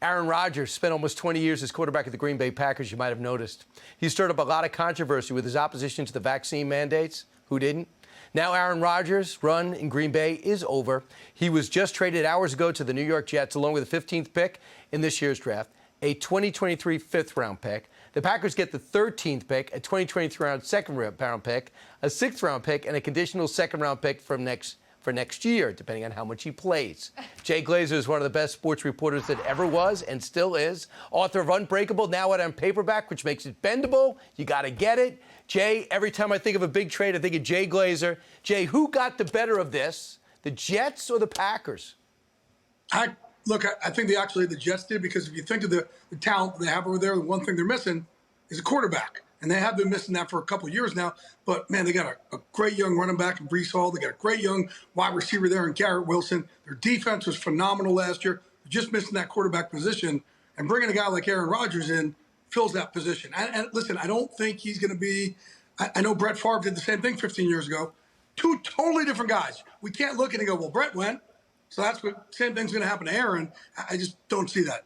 Aaron Rodgers spent almost 20 years as quarterback of the Green Bay Packers, you might have noticed. He stirred up a lot of controversy with his opposition to the vaccine mandates. Who didn't? Now Aaron Rodgers' run in Green Bay is over. He was just traded hours ago to the New York Jets along with the 15th pick in this year's draft, a 2023 fifth-round pick. The Packers get the 13th pick, a 2023 second-round pick, a sixth-round pick, and a conditional second-round pick for next year, depending on how much he plays. Jay Glazer is one of the best sports reporters that ever was and still is. Author of Unbreakable, now out on paperback, which makes it bendable. You got to get it. Jay, every time I think of a big trade, I think of Jay Glazer. Jay, who got the better of this, the Jets or the Packers? I think actually the Jets did, because if you think of the talent they have over there, the one thing they're missing is a quarterback. And they have been missing that for a couple of years now. But, man, they got a great young running back in Breece Hall. They got a great young wide receiver there in Garrett Wilson. Their defense was phenomenal last year. They're just missing that quarterback position. And bringing a guy like Aaron Rodgers in fills that position. And listen, I don't think he's going to be – I know Brett Favre did the same thing 15 years ago. Two totally different guys. We can't look and go, well, Brett went, so that's what same thing's going to happen to Aaron. I just don't see that.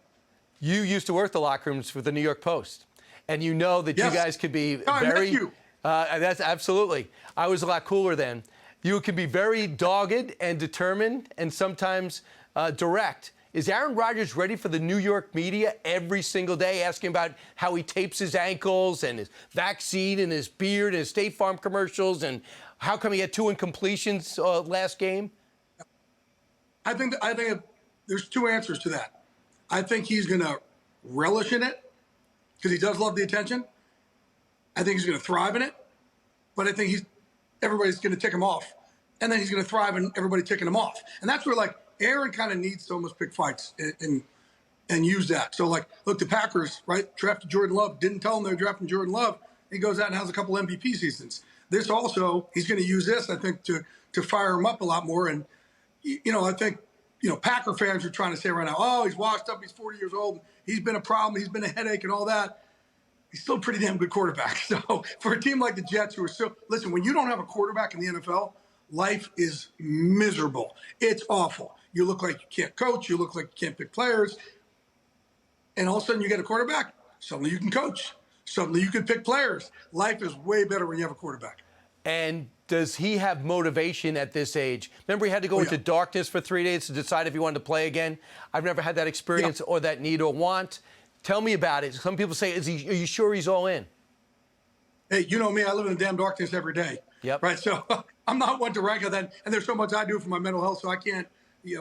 You used to work the locker rooms for the New York Post. And you know that yes. You guys could be I very. Met you. That's absolutely. I was a lot cooler then. You can be very dogged and determined, and sometimes direct. Is Aaron Rodgers ready for the New York media every single day, asking about how he tapes his ankles and his vaccine and his beard and his State Farm commercials and how come he had 2 incompletions last game? I think there's 2 answers to that. I think he's going to relish in it, because he does love the attention. I think he's going to thrive in it, but I think everybody's going to tick him off, and then he's going to thrive in everybody ticking him off. And that's where, like, Aaron kind of needs to almost pick fights and use that. So, like, look, the Packers, right, drafted Jordan Love, didn't tell him they were drafting Jordan Love. He goes out and has a couple MVP seasons. This also, he's going to use this, I think, to fire him up a lot more. And, I think, Packer fans are trying to say right now, oh, he's washed up, he's 40 years old, he's been a problem, he's been a headache and all that. He's still a pretty damn good quarterback. So for a team like the Jets, who are still, listen, when you don't have a quarterback in the NFL, life is miserable. It's awful. You look like you can't coach, you look like you can't pick players, and all of a sudden you get a quarterback, suddenly you can coach, suddenly you can pick players. Life is way better when you have a quarterback. And does he have motivation at this age? Remember, he had to go into darkness for 3 days to decide if he wanted to play again. I've never had that experience or that need or want. Tell me about it. Some people say, are you sure he's all in? Hey, you know me. I live in the damn darkness every day. Yep. Right. So I'm not one to rank on that. And there's so much I do for my mental health, so I can't,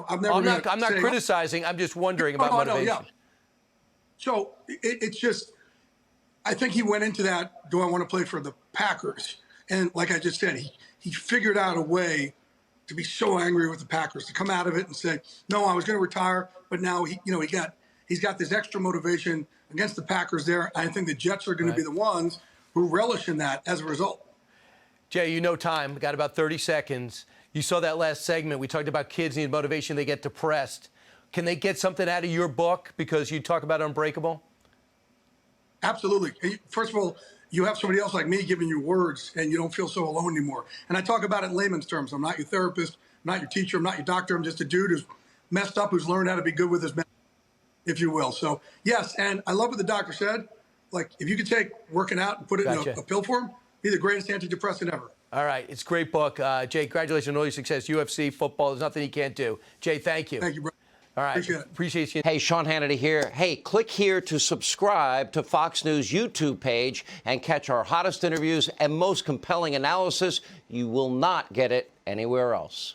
I'm not criticizing. I'm just wondering about motivation. No, yeah. So it's just, I think he went into that, do I want to play for the Packers? And like I just said, he figured out a way to be so angry with the Packers, to come out of it and say, no, I was going to retire, but now he's got this extra motivation against the Packers there. I think the Jets are going to be the ones who relish in that as a result. Jay, time. We got about 30 seconds. You saw that last segment. We talked about kids need motivation. They get depressed. Can they get something out of your book because you talk about Unbreakable? Absolutely. First of all, you have somebody else like me giving you words, and you don't feel so alone anymore. And I talk about it in layman's terms. I'm not your therapist. I'm not your teacher. I'm not your doctor. I'm just a dude who's messed up, who's learned how to be good with his men, if you will. So, yes, and I love what the doctor said. Like, if you could take working out and put it in a pill form, be the greatest antidepressant ever. All right. It's a great book. Jay, congratulations on all your success. UFC, football, there's nothing you can't do. Jay, thank you. Thank you, bro. All right. Appreciate you. Hey, Sean Hannity here. Hey, click here to subscribe to Fox News YouTube page and catch our hottest interviews and most compelling analysis. You will not get it anywhere else.